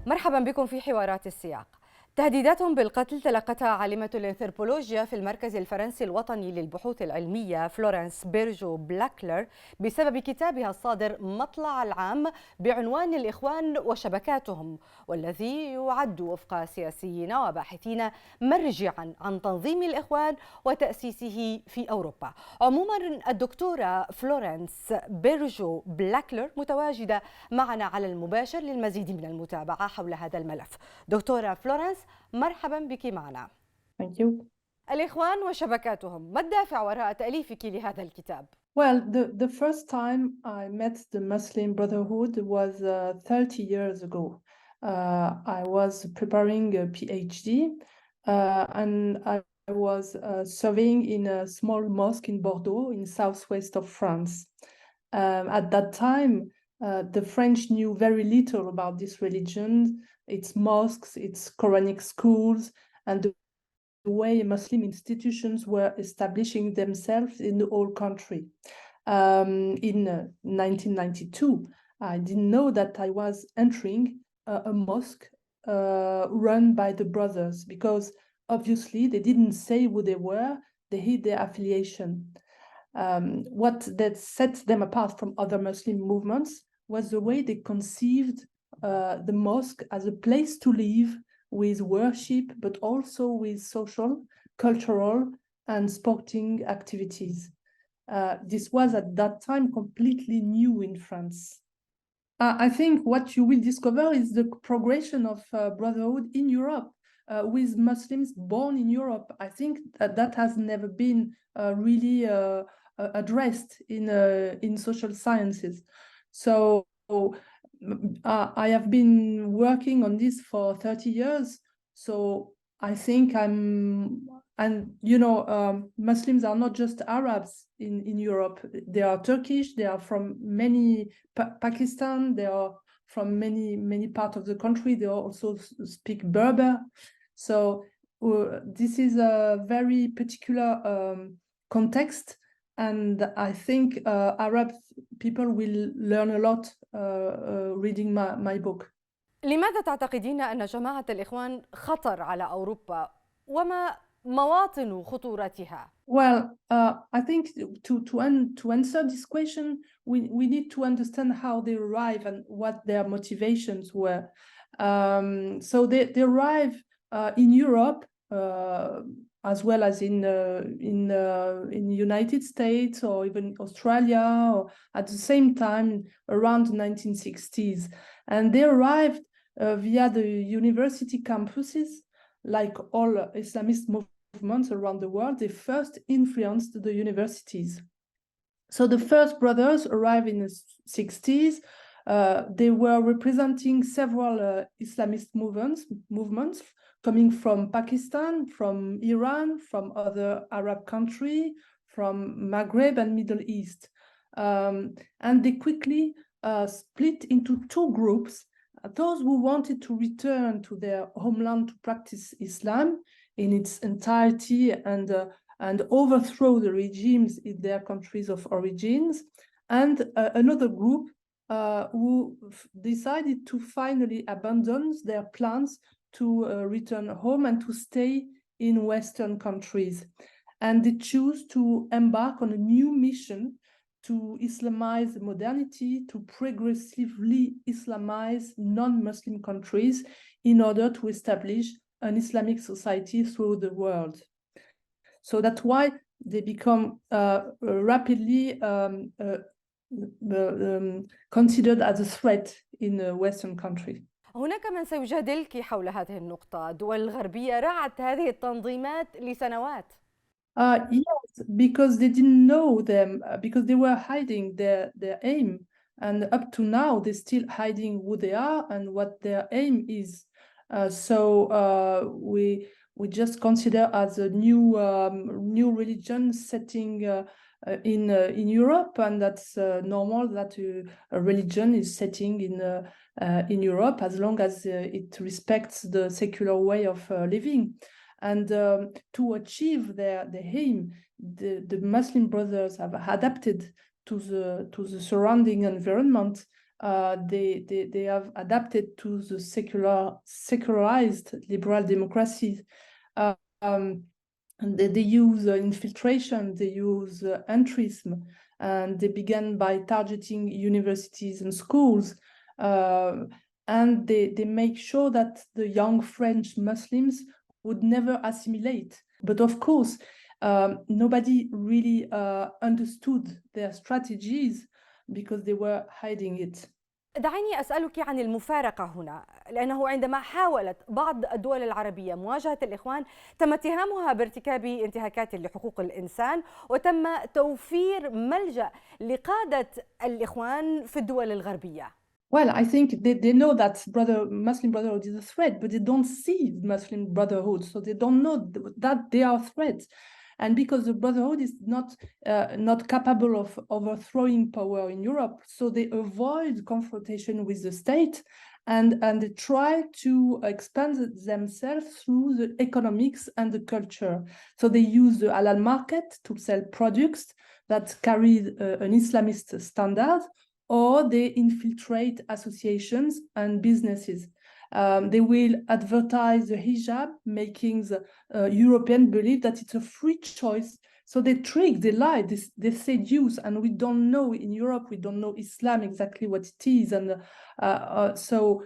مرحبا بكم في حوارات السياق. تهديدات بالقتل تلقتها عالمة الأنثروبولوجيا في المركز الفرنسي الوطني للبحوث العلمية فلورنس بلاكلر بسبب كتابها الصادر مطلع العام بعنوان الإخوان وشبكاتهم، والذي يعد وفق سياسيين وباحثين مرجعا عن تنظيم الإخوان وتأسيسه في أوروبا. عموما الدكتورة فلورنس بلاكلر متواجدة معنا على المباشر للمزيد من المتابعة حول هذا الملف. دكتورة فلورنس، مرحبا بك معنا. Thank you. الإخوان وشبكاتهم، ما الدافع وراء تأليفك لهذا الكتاب؟ Well, the first time I met the Muslim Brotherhood was 30 years ago. I was preparing a PhD and I was serving in a small mosque in Bordeaux in southwest of France. At that time, the French knew very little about this religion, its mosques, its Quranic schools, and the way Muslim institutions were establishing themselves in the whole country. In 1992, I didn't know that I was entering a mosque run by the brothers, because obviously they didn't say who they were, they hid their affiliation. What that set them apart from other Muslim movements was the way they conceived the mosque as a place to live, with worship, but also with social, cultural, and sporting activities. This was at that time completely new in France. I think what you will discover is the progression of brotherhood in Europe, with Muslims born in Europe. I think that has never been really addressed in social sciences. So I have been working on this for 30 years. So I think Muslims are not just Arabs in Europe. They are Turkish, they are from many, Pakistan, they are from many parts of the country. They also speak Berber. So this is a very particular context. And I think Arab people will learn a lot reading my book. لماذا تعتقدين أن جماعة الإخوان خطر على أوروبا؟ وما مواطن خطورتها؟ Well, I think to answer this question, we need to understand how they arrive and what their motivations were. So they arrive in Europe, as well as in the United States or even Australia, or at the same time around the 1960s. And they arrived via the university campuses. Like all Islamist movements around the world, they first influenced the universities. So the first brothers arrived in the 60s. They were representing several Islamist movements coming from Pakistan, from Iran, from other Arab countries, from Maghreb and Middle East. And they quickly split into two groups: those who wanted to return to their homeland to practice Islam in its entirety and overthrow the regimes in their countries of origins, and another group who decided to finally abandon their plans to return home and to stay in Western countries. And they choose to embark on a new mission to Islamize modernity, to progressively Islamize non-Muslim countries in order to establish an Islamic society through the world. So that's why they become rapidly considered as a threat in a Western country. هناك من سيجادلك حول هذه النقطة. الدول الغربية رعت هذه التنظيمات لسنوات. Yes, because they didn't know them, because they were hiding their aim. And up to now, they're still hiding who they are and what their aim is. So we just consider as a new religion setting in Europe, and that's normal that a religion is setting in Europe, as long as it respects the secular way of living. And to achieve their aim, the Muslim brothers have adapted to the surrounding environment they have adapted to the secularized liberal democracies. And they use infiltration, they use entrism, and they began by targeting universities and schools. And they make sure that the young French Muslims would never assimilate. But of course, nobody really understood their strategies because they were hiding it. دعيني أسألك عن المفارقة هنا، لأنه عندما حاولت بعض الدول العربية مواجهة الإخوان تم اتهامها بارتكاب انتهاكات لحقوق الإنسان، وتم توفير ملجأ لقادة الإخوان في الدول الغربية. Well, I think they know that Muslim Brotherhood is a threat, but they don't see Muslim Brotherhood, so they don't know that they are threats. And because the Brotherhood is not capable of overthrowing power in Europe, so they avoid confrontation with the state, and they try to expand themselves through the economics and the culture. So they use the halal market to sell products that carry an Islamist standard, or they infiltrate associations and businesses. They will advertise the hijab, making the European believe that it's a free choice. So they trick, they lie, they seduce, and we don't know in Europe, we don't know Islam exactly what it is. And so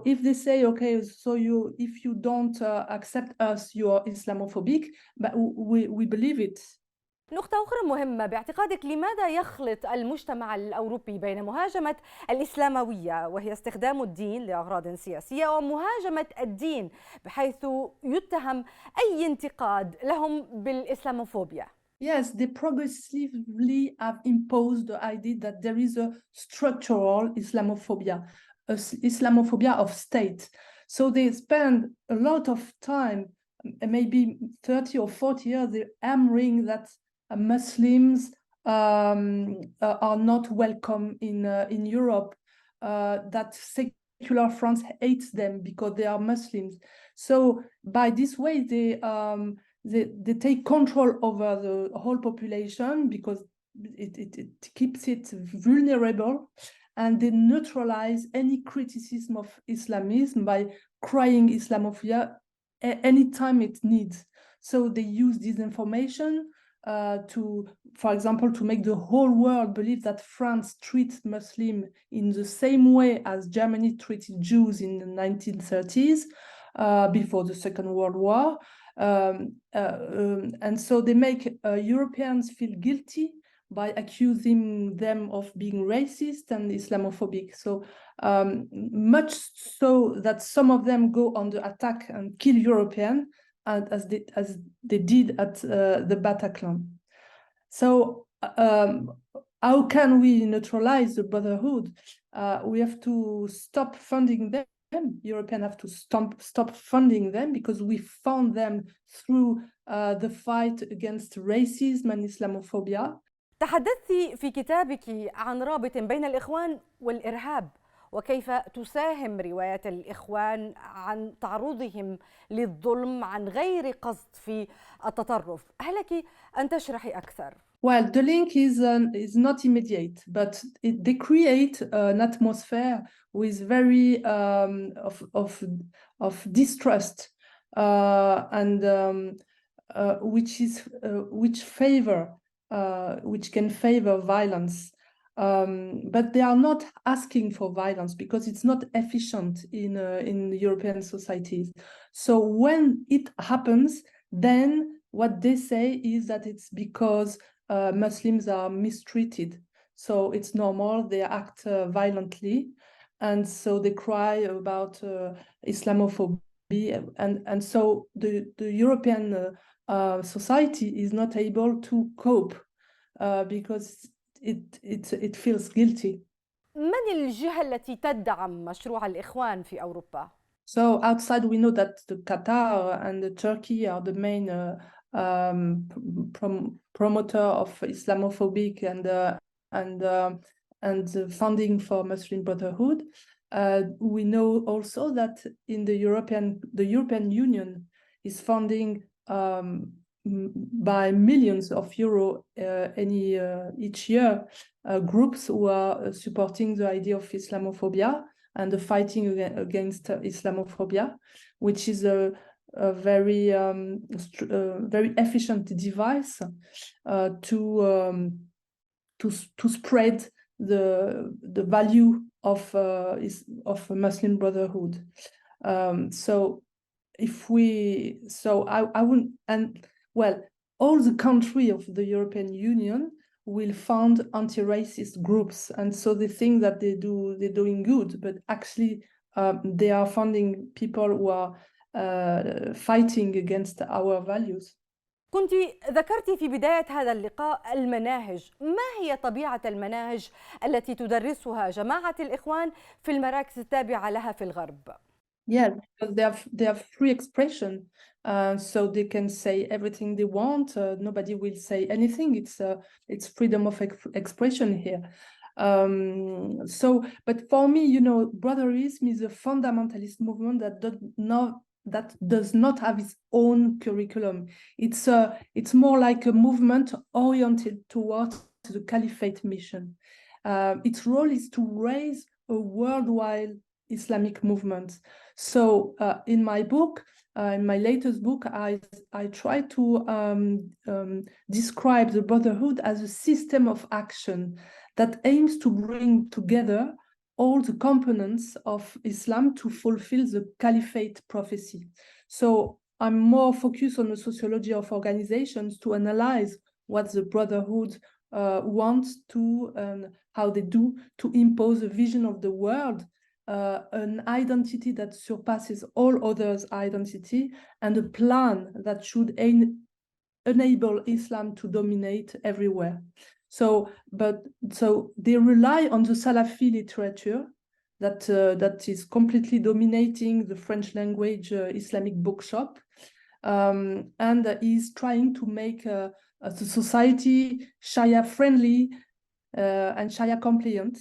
if they say, okay, so if you don't accept us, you are Islamophobic, but we believe it. نقطة أخرى مهمة باعتقادك، لماذا يخلط المجتمع الأوروبي بين مهاجمة الإسلاموية وهي استخدام الدين لأغراض سياسية ومهاجمة الدين بحيث يتهم أي انتقاد لهم بالإسلاموفوبيا؟ Yes, they progressively have imposed the idea that there is a structural Islamophobia of state. So they spend a lot of time, maybe 30 or 40 years, they're hammering that Muslims are not welcome in Europe, that secular France hates them because they are Muslims. So by this way, they take control over the whole population because it keeps it vulnerable, and they neutralize any criticism of Islamism by crying Islamophobia anytime it needs. So they use disinformation to, for example, to make the whole world believe that France treats Muslims in the same way as Germany treated Jews in the 1930s, before the Second World War. And so they make Europeans feel guilty by accusing them of being racist and Islamophobic. So much so that some of them go on the attack and kill Europeans, as they did at the Bataclan. So how can we neutralize the Brotherhood? We have to stop funding them. Europeans have to stop funding them because we found them through the fight against racism and Islamophobia. تحدثت في كتابك عن رابط بين الإخوان والإرهاب، وكيف تساهم رواية الإخوان عن تعرضهم للظلم عن غير قصد في التطرف. هل لك أن تشرحي أكثر؟ Well, the link is not immediate, but they create an atmosphere with very of distrust and which can favor violence. But they are not asking for violence because it's not efficient in European societies. So when it happens, then what they say is that it's because Muslims are mistreated. So it's normal, they act violently. And so they cry about Islamophobia. And so the European society is not able to cope because it feels guilty. من الجهة التي تدعم مشروع الإخوان في أوروبا؟ So outside we know that the Qatar and the Turkey are the main promoter of Islamophobic and funding for Muslim Brotherhood. We know also that in the European Union is funding by millions of euro each year groups who are supporting the idea of Islamophobia and the fighting against Islamophobia, which is a very very efficient device to spread the value of Muslim Brotherhood. So I wouldn't, and well, all the countries of the European Union will fund anti-racist groups, and so they think that they're doing good, but actually they are funding people who are fighting against our values. كنت ذكرت في بداية هذا اللقاء المناهج، ما هي طبيعة المناهج التي تدرسها جماعة الإخوان في المراكز التابعة لها في الغرب؟ Yeah, because they have free expression, so they can say everything they want. Nobody will say anything. It's freedom of expression here. But for me, Brotherism is a fundamentalist movement that does not have its own curriculum. It's more like a movement oriented towards the caliphate mission. Its role is to raise a worldwide Islamic movement. So in my book, in my latest book, I try to describe the Brotherhood as a system of action that aims to bring together all the components of Islam to fulfill the caliphate prophecy. So I'm more focused on the sociology of organizations to analyze what the Brotherhood wants to, and how they do, to impose a vision of the world, an identity that surpasses all others' identity, and a plan that should enable Islam to dominate everywhere. So they rely on the Salafi literature that is completely dominating the French language Islamic bookshop, and is trying to make the society Sharia friendly and Sharia compliant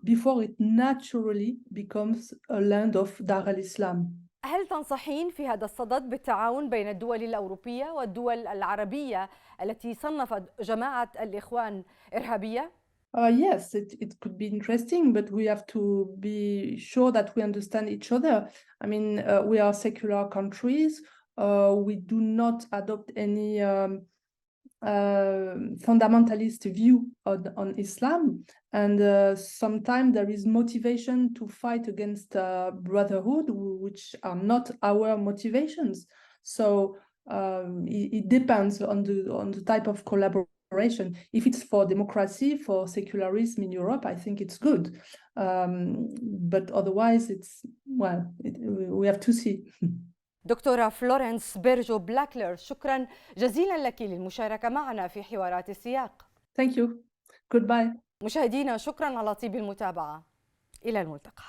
before it naturally becomes a land of Dar al-Islam. هل تنصحين في هذا الصدد بالتعاون بين الدول الأوروبية والدول العربية التي صنفت جماعة الإخوان إرهابية؟ Yes, it could be interesting, but we have to be sure that we understand each other. I mean, we are secular countries. We do not adopt any fundamentalist view on Islam, and sometimes there is motivation to fight against Brotherhood, which are not our motivations. So it depends on the type of collaboration. If it's for democracy, for secularism in Europe, I think it's good, but otherwise we have to see. دكتورة فلورنس بيرجو بلاكلر، شكرا جزيلا لك للمشاركة معنا في حوارات السياق. Thank you. Goodbye. مشاهدينا، شكرا على طيب المتابعة. إلى الملتقى.